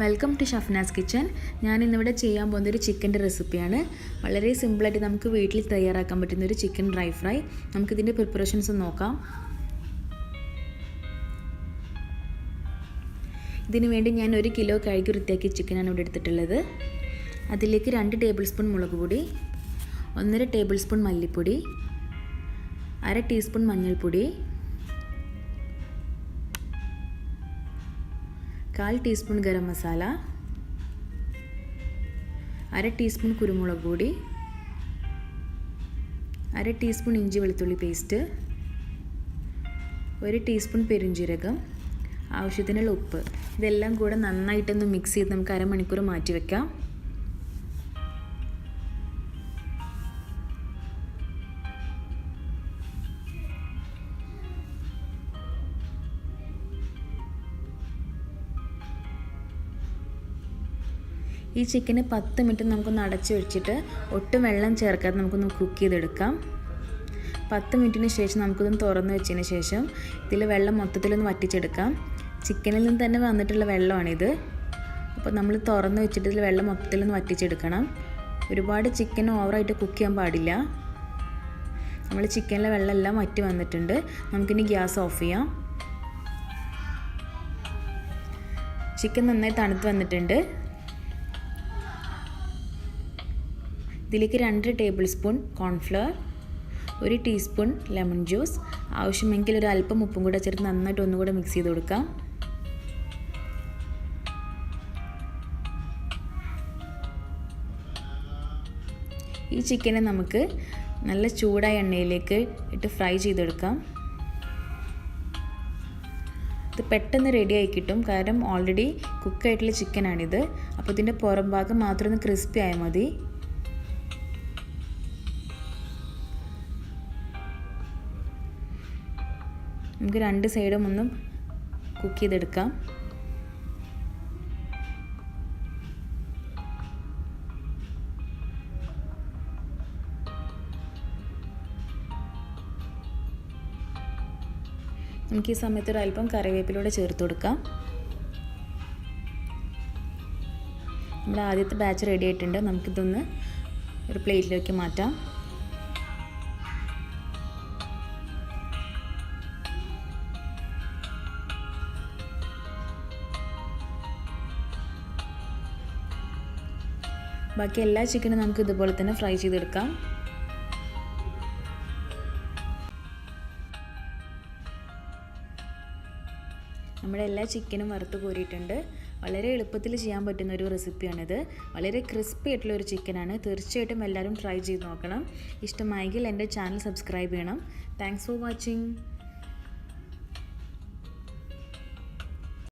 Welcome to Shafnas kitchen. ഞാൻ ഇന്നിവിടെ ചെയ്യാൻ പോകുന്ന ഒരു ചിക്കൻ്റെ റെസിപ്പിയാണ്. വളരെ സിമ്പിളായിട്ട് നമുക്ക് വീട്ടിൽ തയ്യാറാക്കാൻ പറ്റുന്ന ഒരു ചിക്കൻ ഡ്രൈ ഫ്രൈ. നമുക്കിതിൻ്റെ പ്രിപ്പറേഷൻസ് നോക്കാം. ഇതിനു വേണ്ടി ഞാൻ 1 കിലോ കഴുകി വൃത്തിയാക്കിയ ചിക്കനാണ് ഇവിടെ എടുത്തിട്ടുള്ളത്. അതിലേക്ക് 2 ടേബിൾ സ്പൂൺ മുളക് പൊടി, 1.5 ടേബിൾ സ്പൂൺ മല്ലിപ്പൊടി, 1/2 ടീസ്പൂൺ മഞ്ഞൾപ്പൊടി, 1/4 ടീസ്പൂൺ ഗരം മസാല, 1/2 ടീസ്പൂൺ കുരുമുളക് പൊടി, 1/2 ടീസ്പൂൺ ഇഞ്ചി വെളുത്തുള്ളി പേസ്റ്റ്, 1 ടീസ്പൂൺ പെരുംജീരകം, ആവശ്യത്തിനുള്ള ഉപ്പ്. ഇതെല്ലാം കൂടെ നന്നായിട്ടൊന്ന് മിക്സ് ചെയ്ത് നമുക്ക് അരമണിക്കൂർ മാറ്റി വെക്കാം. ഈ ചിക്കന് 10 മിനിറ്റ് നമുക്കൊന്ന് അടച്ചു വെച്ചിട്ട് ഒട്ടും വെള്ളം ചേർക്കാതെ നമുക്കൊന്ന് കുക്ക് ചെയ്തെടുക്കാം. 10 മിനിറ്റിന് ശേഷം നമുക്കൊന്ന് തുറന്ന് വെച്ചതിന് ശേഷം ഇതിൽ വെള്ളം മൊത്തത്തിലൊന്ന് വറ്റിച്ചെടുക്കാം. ചിക്കനിൽ നിന്ന് തന്നെ വന്നിട്ടുള്ള വെള്ളമാണിത്. അപ്പോൾ നമ്മൾ തുറന്ന് വെച്ചിട്ട് ഇതിൽ വെള്ളം മൊത്തത്തിലൊന്ന് വറ്റിച്ചെടുക്കണം. ഒരുപാട് ചിക്കൻ ഓവറായിട്ട് കുക്ക് ചെയ്യാൻ പാടില്ല. നമ്മൾ ചിക്കനിലെ വെള്ളമെല്ലാം വറ്റി വന്നിട്ടുണ്ട്. നമുക്കിനി ഗ്യാസ് ഓഫ് ചെയ്യാം. ചിക്കൻ നന്നായി തണുത്ത് വന്നിട്ടുണ്ട്. ഇതിലേക്ക് 2 table spoon cornflour, 1 teaspoon lemon juice, ആവശ്യമെങ്കിൽ ഒരു അല്പം ഉപ്പും കൂടെ ചേർത്ത് നന്നായിട്ട് ഒന്നുകൂടെ മിക്സ് ചെയ്ത് കൊടുക്കാം. ഈ ചിക്കനെ നമുക്ക് നല്ല ചൂടായ എണ്ണയിലേക്ക് ഇട്ട് ഫ്രൈ ചെയ്തെടുക്കാം. ഇത് പെട്ടെന്ന് റെഡിയായി കിട്ടും, കാരണം ഓൾറെഡി കുക്കായിട്ടുള്ള ചിക്കനാണിത്. അപ്പോൾ ഇതിൻ്റെ പുറം ഭാഗം മാത്രം ഒന്ന് ക്രിസ്പി ആയാൽ മതി. നമുക്ക് 2 സൈഡും ഒന്ന് കുക്ക് ചെയ്തെടുക്കാം. നമുക്ക് ഈ സമയത്ത് ഒരു അല്പം കറിവേപ്പിലൂടെ ചേർത്ത് കൊടുക്കാം. നമ്മുടെ ആദ്യത്തെ ബാച്ച് റെഡി ആയിട്ടുണ്ട്. നമുക്കിതൊന്ന് ഒരു പ്ലേറ്റിലേക്ക് മാറ്റാം. ബാക്കി എല്ലാ ചിക്കനും നമുക്ക് ഇതുപോലെ തന്നെ ഫ്രൈ ചെയ്തെടുക്കാം. നമ്മുടെ എല്ലാ ചിക്കനും വറുത്ത് കോരിയിട്ടുണ്ട്. വളരെ എളുപ്പത്തിൽ ചെയ്യാൻ പറ്റുന്ന ഒരു റെസിപ്പിയാണിത്. വളരെ ക്രിസ്പി ആയിട്ടുള്ള ഒരു ചിക്കനാണ്. തീർച്ചയായിട്ടും എല്ലാവരും ട്രൈ ചെയ്ത് നോക്കണം. ഇഷ്ടമായെങ്കിൽ എൻ്റെ ചാനൽ സബ്സ്ക്രൈബ് ചെയ്യണം. Thanks for watching.